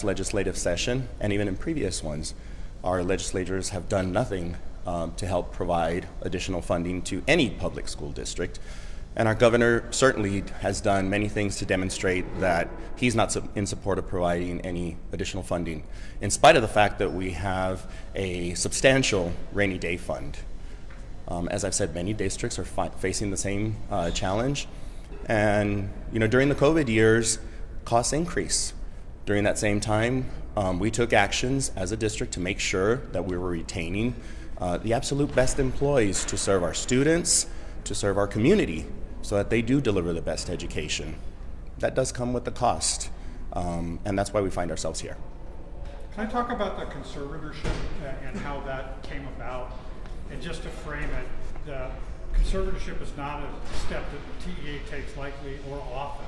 legislative session, and even in previous ones, our legislators have done nothing to help provide additional funding to any public school district. And our governor certainly has done many things to demonstrate that he's not in support of providing any additional funding, in spite of the fact that we have a substantial rainy day fund. As I've said, many districts are facing the same challenge. And during the COVID years, costs increase. During that same time, we took actions as a district to make sure that we were retaining the absolute best employees to serve our students, to serve our community, so that they do deliver the best education. That does come with the cost, and that's why we find ourselves here. Can I talk about the conservatorship and how that came about? And just to frame it, the conservatorship is not a step that the TEA takes lightly or often.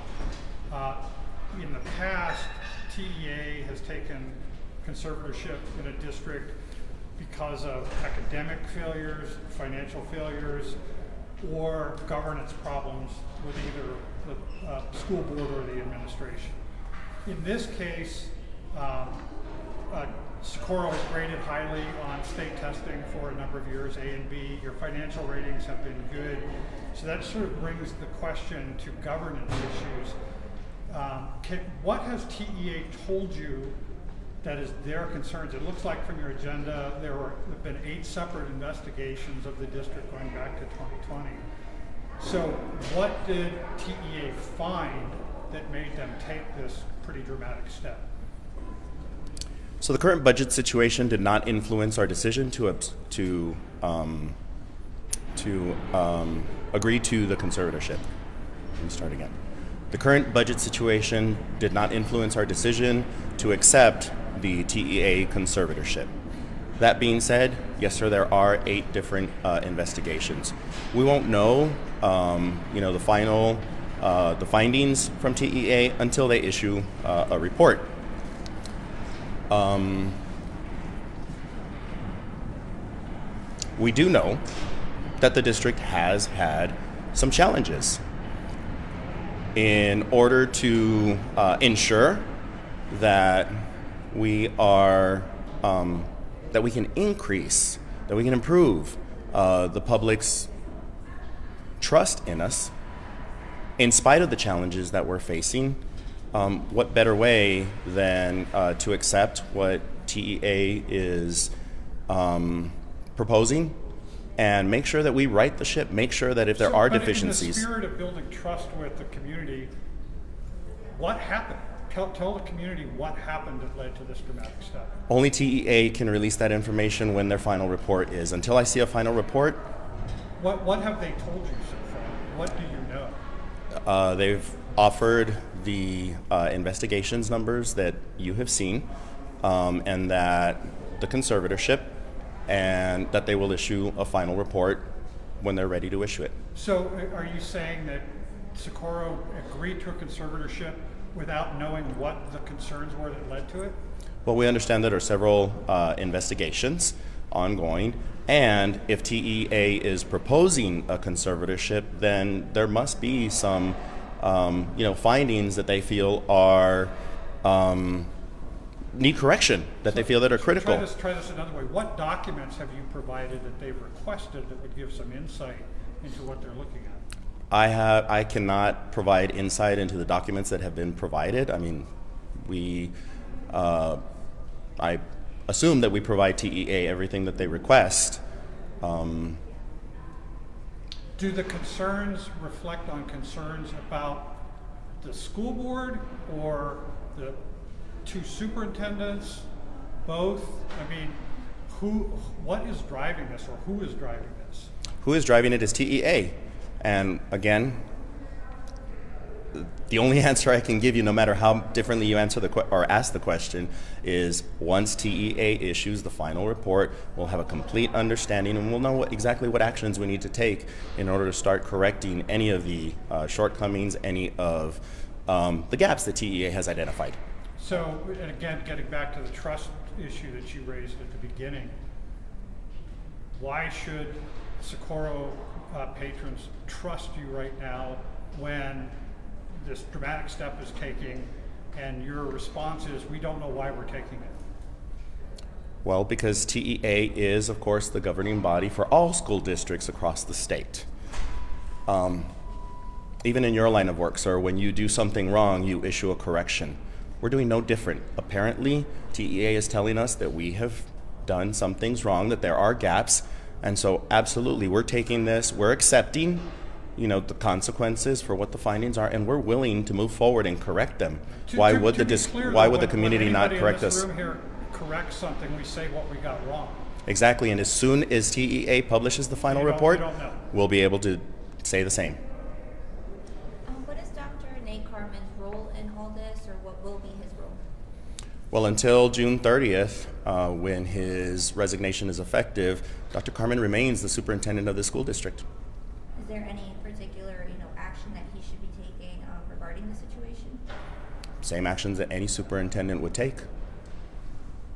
In the past, TEA has taken conservatorship in a district because of academic failures, financial failures, or governance problems with either the school board or the administration. In this case, Socorro has graded highly on state testing for a number of years, A and B. Your financial ratings have been good. So that sort of brings the question to governance issues. What has TEA told you that is their concerns? It looks like from your agenda there have been 8 separate investigations of the district going back to 2020. So what did TEA find that made them take this pretty dramatic step? So the current budget situation did not influence our decision to agree to the conservatorship. Let me start again. The current budget situation did not influence our decision to accept the TEA conservatorship. That being said, yes, sir, there are 8 different investigations. We won't know, the final, the findings from TEA until they issue a report. We do know that the district has had some challenges. In order to ensure that we are that we can increase, that we can improve the public's trust in us, in spite of the challenges that we're facing, what better way than to accept what TEA is proposing and make sure that we right the ship, make sure that if there are deficiencies. In the spirit of building trust with the community, what happened? Tell the community what happened that led to this dramatic step. Only TEA can release that information when their final report is. Until I see a final report. What have they told you so far? What do you know? They've offered the investigations numbers that you have seen, and that the conservatorship, and that they will issue a final report when they're ready to issue it. So are you saying that Socorro agreed to a conservatorship without knowing what the concerns were that led to it? Well, we understand that there are several investigations ongoing, and if TEA is proposing a conservatorship, then there must be some findings that they feel are need correction, that they feel that are critical. Try this another way. What documents have you provided that they've requested that would give some insight into what they're looking at? I cannot provide insight into the documents that have been provided. I mean, I assume that we provide TEA everything that they request. Do the concerns reflect on concerns about the school board or the 2 superintendents, both? I mean, what is driving this, or who is driving this? Who is driving it is TEA. And again, the only answer I can give you, no matter how differently you answer or ask the question, is once TEA issues the final report, we'll have a complete understanding, and we'll know exactly what actions we need to take in order to start correcting any of the shortcomings, any of the gaps that TEA has identified. So, and again, getting back to the trust issue that you raised at the beginning, why should Socorro patrons trust you right now when this dramatic step is taking and your response is, we don't know why we're taking it. Well, because TEA is, of course, the governing body for all school districts across the state. Even in your line of work, sir, when you do something wrong, you issue a correction. We're doing no different. Apparently, TEA is telling us that we have done some things wrong, that there are gaps, and so absolutely, we're taking this, we're accepting, the consequences for what the findings are, and we're willing to move forward and correct them. Why would the community not correct us? When anybody in this room here corrects something, we say what we got wrong. Exactly, and as soon as TEA publishes the final report, we'll be able to say the same. What is Dr. Nate Carmen's role in all this, or what will be his role? Well, until June 30th, when his resignation is effective, Dr. Carmen remains the superintendent of the school district. Is there any particular, action that he should be taking regarding the situation? Same actions that any superintendent would take.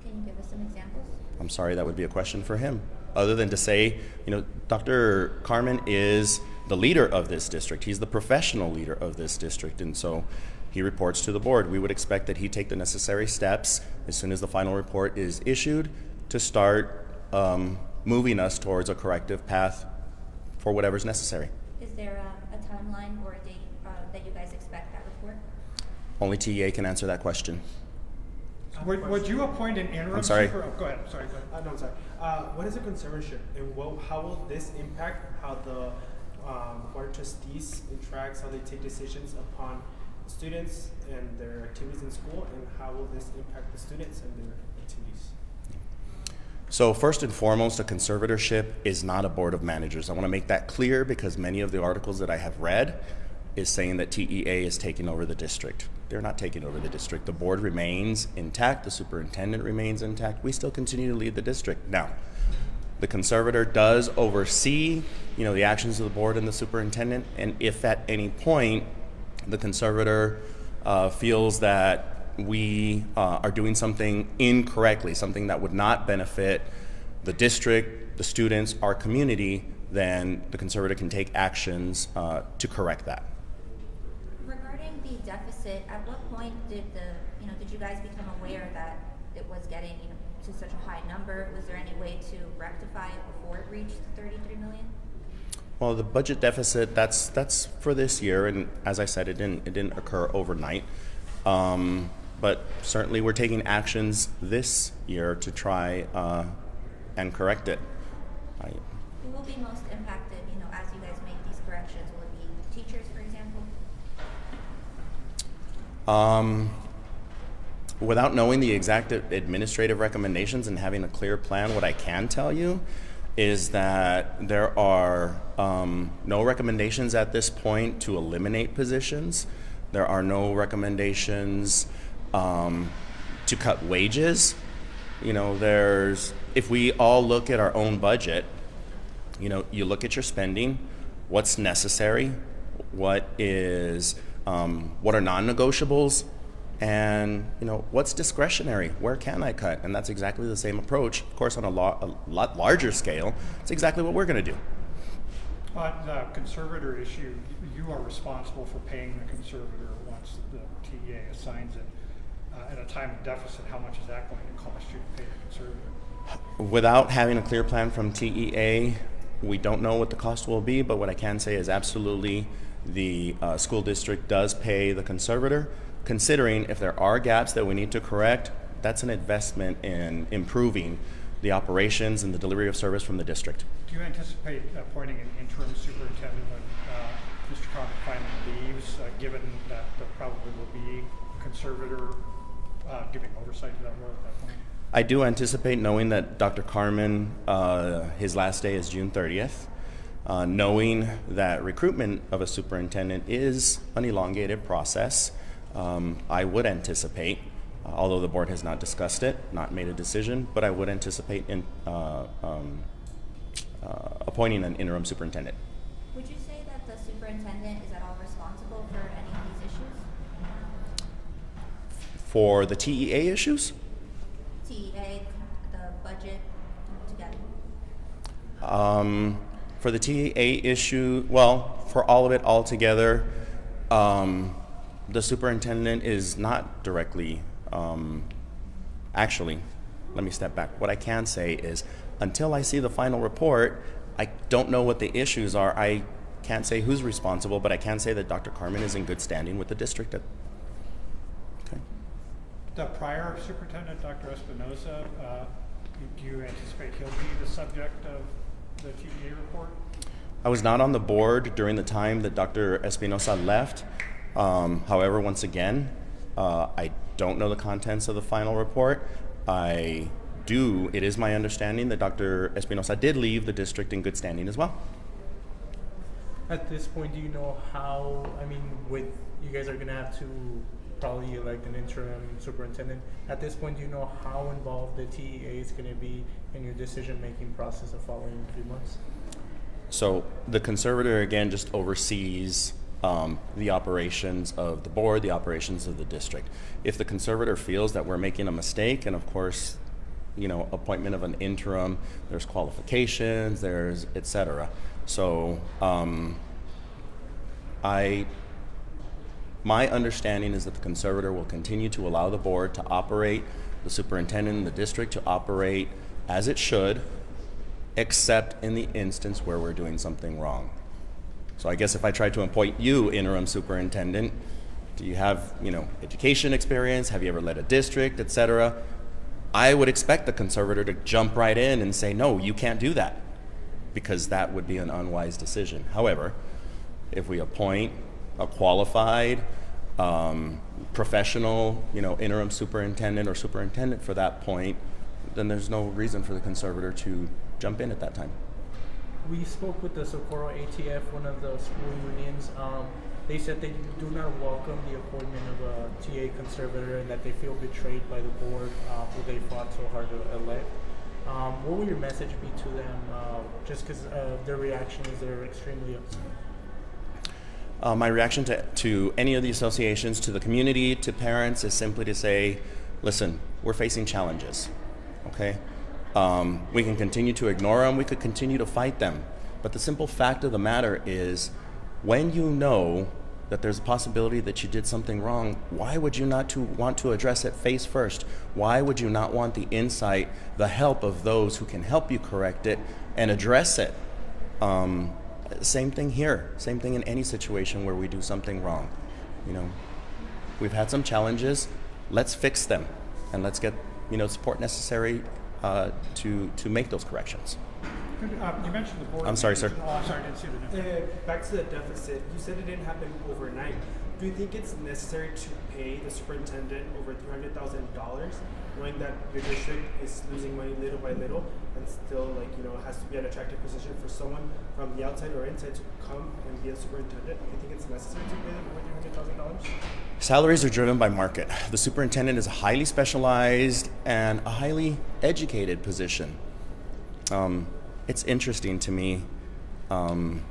Can you give us some examples? I'm sorry, that would be a question for him. Other than to say, Dr. Carmen is the leader of this district. He's the professional leader of this district, and so he reports to the board. We would expect that he take the necessary steps as soon as the final report is issued to start moving us towards a corrective path for whatever's necessary. Is there a timeline or a date that you guys expect that report? Only TEA can answer that question. Would you appoint an interim? I'm sorry. Go ahead. Sorry. Go ahead. No, I'm sorry. What is a conservatorship, and how will this impact how the board of trustees interacts, how they take decisions upon students and their activities in school, and how will this impact the students and their activities? So first and foremost, a conservatorship is not a board of managers. I want to make that clear because many of the articles that I have read is saying that TEA is taking over the district. They're not taking over the district. The board remains intact. The superintendent remains intact. We still continue to lead the district. Now, the conservator does oversee, the actions of the board and the superintendent, and if at any point the conservator feels that we are doing something incorrectly, something that would not benefit the district, the students, our community, then the conservator can take actions to correct that. Regarding the deficit, at what point did you guys become aware that it was getting, to such a high number? Was there any way to rectify it before it reached the 33 million? Well, the budget deficit, that's for this year, and as I said, it didn't occur overnight. But certainly we're taking actions this year to try and correct it. Who will be most impacted, as you guys make these corrections? Will it be teachers, for example? Without knowing the exact administrative recommendations and having a clear plan, what I can tell you is that there are no recommendations at this point to eliminate positions. There are no recommendations to cut wages. If we all look at our own budget, you look at your spending, what's necessary, what are non-negotiables, and what's discretionary, where can I cut? And that's exactly the same approach, of course, on a lot larger scale. It's exactly what we're going to do. On the conservator issue, you are responsible for paying the conservator once the TEA assigns it. At a time of deficit, how much is that going to cost you to pay the conservator? Without having a clear plan from TEA, we don't know what the cost will be, but what I can say is absolutely the school district does pay the conservator. Considering if there are gaps that we need to correct, that's an investment in improving the operations and the delivery of service from the district. Do you anticipate appointing an interim superintendent when Mr. Carmen finally leaves, given that there probably will be a conservator giving oversight to that role at that point? I do anticipate, knowing that Dr. Carmen, his last day is June 30th, knowing that recruitment of a superintendent is an elongated process. I would anticipate, although the board has not discussed it, not made a decision, but I would anticipate appointing an interim superintendent. Would you say that the superintendent is at all responsible for any of these issues? For the TEA issues? TEA, the budget, together? For the TEA issue, well, for all of it altogether, The superintendent is not directly, actually, let me step back. What I can say is, until I see the final report, I don't know what the issues are. I can't say who's responsible, but I can say that Dr. Carmen is in good standing with the district. Okay. The prior superintendent, Dr. Espinosa, do you anticipate he'll be the subject of the TDA report? I was not on the board during the time that Dr. Espinosa left. However, once again, I don't know the contents of the final report. It is my understanding that Dr. Espinosa did leave the district in good standing as well. At this point, do you know how, with you guys are going to have to probably elect an interim superintendent. At this point, do you know how involved the TEA is going to be in your decision-making process the following 3 months? So the conservator, again, just oversees the operations of the board, the operations of the district. If the conservator feels that we're making a mistake, and of course, appointment of an interim, there's qualifications, there's et cetera. So my understanding is that the conservator will continue to allow the board to operate, the superintendent in the district to operate as it should, except in the instance where we're doing something wrong. So I guess if I try to appoint you interim superintendent, do you have, education experience? Have you ever led a district, et cetera? I would expect the conservator to jump right in and say, no, you can't do that, because that would be an unwise decision. However, if we appoint a qualified, professional, interim superintendent or superintendent for that point, then there's no reason for the conservator to jump in at that time. We spoke with the Socorro ATF, one of the school unions. They said they do not welcome the appointment of a TA conservator and that they feel betrayed by the board who they fought so hard to elect. What will your message be to them, just because their reaction is they're extremely upset? My reaction to any of the associations, to the community, to parents, is simply to say, listen, we're facing challenges, okay? We can continue to ignore them, we could continue to fight them, but the simple fact of the matter is, when you know that there's a possibility that you did something wrong, why would you not want to address it face first? Why would you not want the insight, the help of those who can help you correct it and address it? Same thing here, same thing in any situation where we do something wrong. We've had some challenges, let's fix them, and let's get support necessary to make those corrections. You mentioned the board. I'm sorry, sir. Oh, I'm sorry, I didn't see the name. Back to the deficit, you said it didn't happen overnight. Do you think it's necessary to pay the superintendent over $300,000, knowing that your district is losing money little by little, and still, has to be an attractive position for someone from the outside or inside to come and be a superintendent? Do you think it's necessary to pay them over $300,000? Salaries are driven by market. The superintendent is a highly specialized and a highly educated position. It's interesting to me, and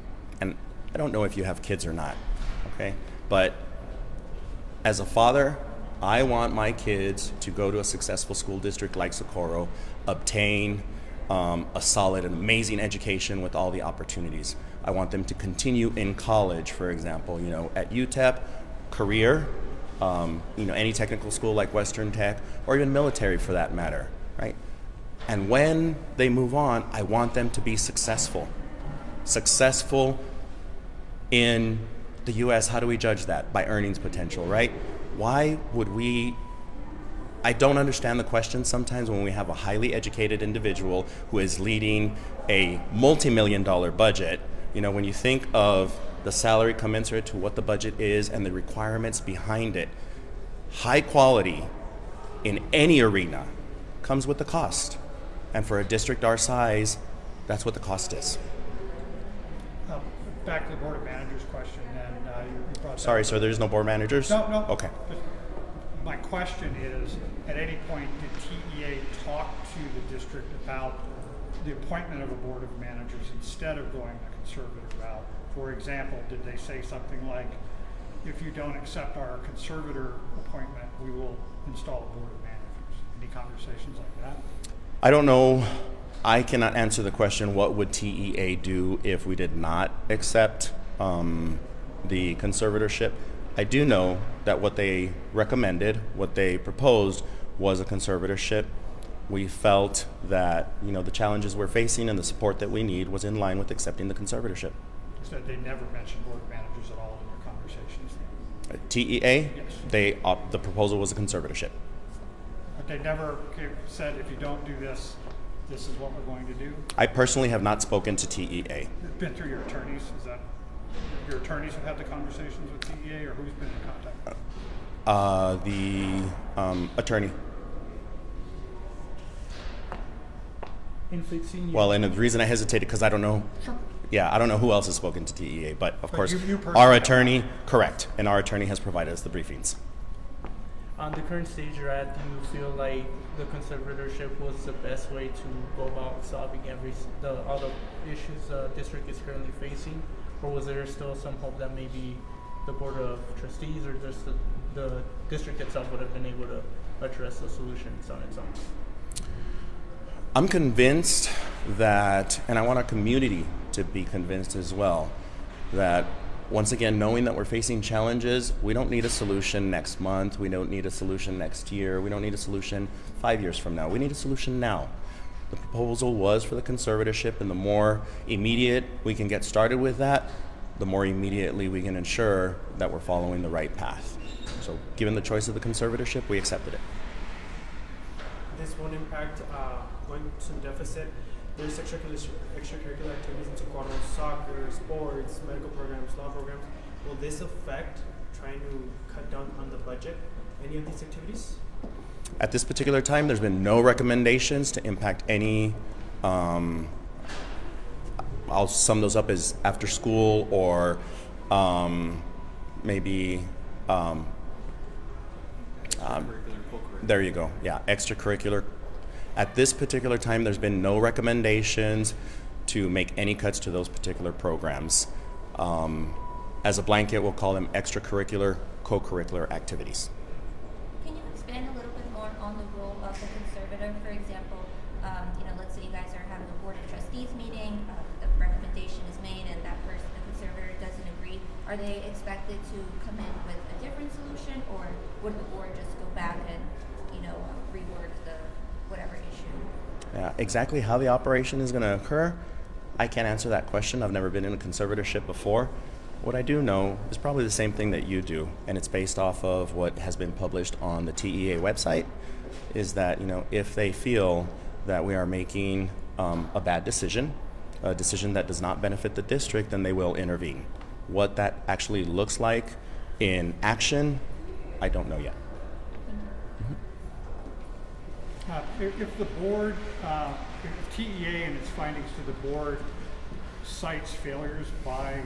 I don't know if you have kids or not, okay? But as a father, I want my kids to go to a successful school district like Socorro, obtain a solid and amazing education with all the opportunities. I want them to continue in college, for example, at UTEP, career, any technical school like Western Tech, or even military for that matter, right? And when they move on, I want them to be successful. Successful in the U.S., how do we judge that? By earnings potential, right? Why would I don't understand the question sometimes when we have a highly educated individual who is leading a multi-million-dollar budget. When you think of the salary commensurate to what the budget is and the requirements behind it, high quality in any arena comes with the cost. And for a district our size, that's what the cost is. Back to the board of managers question, and you brought that Sorry, up. sir, there's no board managers? No. Okay. My question is, at any point did TEA talk to the district about the appointment of a board of managers instead of going the conservative route? For example, did they say something like, if you don't accept our conservator appointment, we will install a board of managers? Any conversations like that? I don't know. I cannot answer the question, what would TEA do if we did not accept the conservatorship? I do know that what they recommended, what they proposed, was a conservatorship. We felt that the challenges we're facing and the support that we need was in line with accepting the conservatorship. So they never mentioned board managers at all in their conversations. TEA, Yes. the proposal was a conservatorship. But they never said, if you don't do this, this is what we're going to do. I personally have not spoken to TEA. It's been through your attorneys. Is that your attorneys have had the conversations with TEA, or who's been in contact? The attorney. In fixing your Well, and the reason I hesitated because I don't know. Sure. Yeah, I don't know who else has spoken to TEA, but of But course, you personally our have attorney, correct, and our attorney has provided us the briefings. on the current stage you're at, do you feel like the conservatorship was the best way to go about solving all the issues the district is currently facing, or was there still some hope that maybe the board of trustees or just the district itself would have been able to address the solutions on its own? I'm convinced that, and I want our community to be convinced as well, that once again, knowing that we're facing challenges, we don't need a solution next month, we don't need a solution next year, we don't need a solution 5 years from now, we need a solution now. The proposal was for the conservatorship, and the more immediate we can get started with that, the more immediately we can ensure that we're following the right path. So given the choice of the conservatorship, we accepted it. This won't impact going to deficit. There's extracurricular activities in Socorro, soccer, sports, medical programs, law programs. Will this affect trying to cut down on the budget, any of these activities? At this particular time, there's been no recommendations to impact any, I'll sum those up as after school or maybe, there you go, yeah, extracurricular. At this particular time, there's been no recommendations to make any cuts to those particular programs. As a blanket, we'll call them extracurricular, co-curricular activities. Can you expand a little bit more on the role of the conservator? For example, let's say you guys are having a board of trustees meeting, the recommendation is made, and that person, the conservator, doesn't agree. Are they expected to come in with a different solution, or would the board just go back and, rework the whatever issue? Yeah, exactly how the operation is going to occur, I can't answer that question. I've never been in a conservatorship before. What I do know is probably the same thing that you do, and it's based off of what has been published on the TEA website, is that, if they feel that we are making a bad decision, a decision that does not benefit the district, then they will intervene. What that actually looks like in action, I don't know yet. If the board, if TEA and its findings to the board cites failures by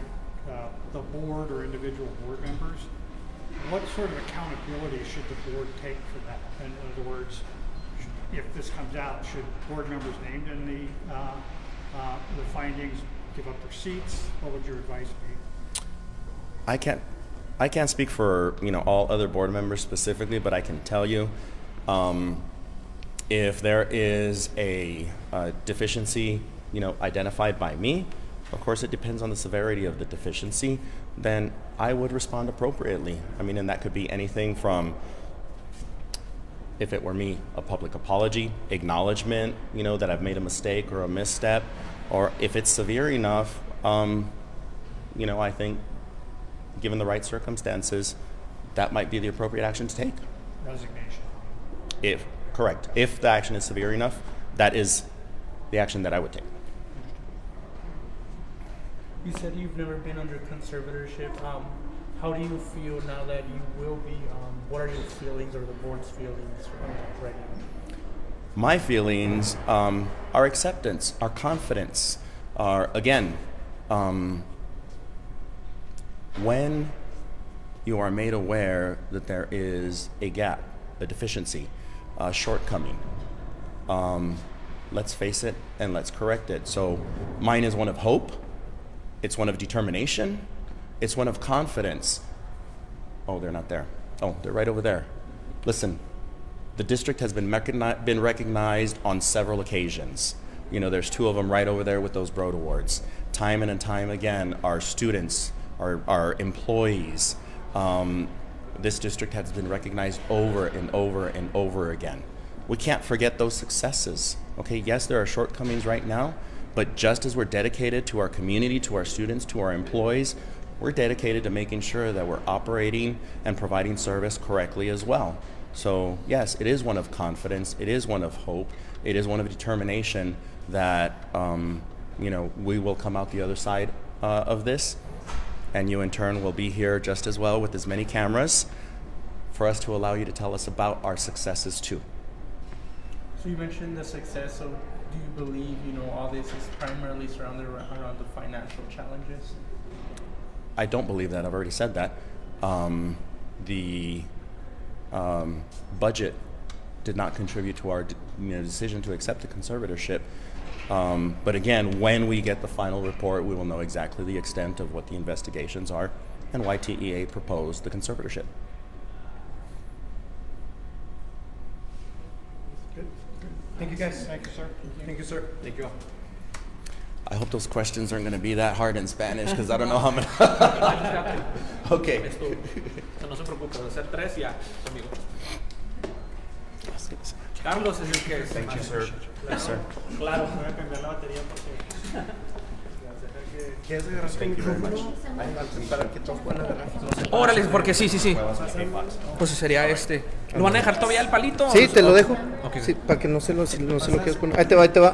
the board or individual board members, what sort of accountability should the board take for that? In other words, if this comes out, should board members named in the findings give up their seats? What would your advice be? I can't speak for all other board members specifically, but I can tell you, if there is a deficiency, identified by me, of course it depends on the severity of the deficiency, then I would respond appropriately. And that could be anything from, if it were me, a public apology, acknowledgement, that I've made a mistake or a misstep, or if it's severe enough, I think given the right circumstances, that might be the appropriate action to take. Resignation. Correct. If the action is severe enough, that is the action that I would take. You said you've never been under conservatorship. How do you feel now that you will be? What are your feelings or the board's feelings right now? My feelings are acceptance, are confidence, are, again, when you are made aware that there is a gap, a deficiency, a shortcoming, let's face it and let's correct it. So mine is one of hope, it's one of determination, it's one of confidence. Oh, they're not there. Oh, they're right over there. Listen, the district has been recognized on several occasions. There's two of them right over there with those Broad Awards. Time and time again, our students, our employees, This district has been recognized over and over and over again. We can't forget those successes. Okay, yes, there are shortcomings right now, but just as we're dedicated to our community, to our students, to our employees, we're dedicated to making sure that we're operating and providing service correctly as well. So yes, it is one of confidence, it is one of hope, it is one of determination that we will come out the other side of this, and you in turn will be here just as well with as many cameras for us to allow you to tell us about our successes too. So you mentioned the success. So do you believe all this is primarily surrounded around the financial challenges? I don't believe that. I've already said that. The budget did not contribute to our decision to accept the conservatorship. But again, when we get the final report, we will know exactly the extent of what the investigations are and why TEA proposed the conservatorship. Good. Thank you, guys. Thank you, sir. Thank you, sir. Thank you all. I hope those questions aren't going to be that hard in Spanish because I don't know how many. Okay. Esto, no se preocupe, va a ser 3 ya, amigo. Carlos es el que se Thank you, sir. Yes, sir. Claro. Voy a cambiar la batería porque... ¿Quieres agarrarte el micrófono? Para que todos puedan agarrar. Órale, porque sí. Pues sería este. ¿Lo van a dejar todavía el palito? Sí, te lo dejo. Ok. Sí, para que no se lo quieras poner. Ahí te va.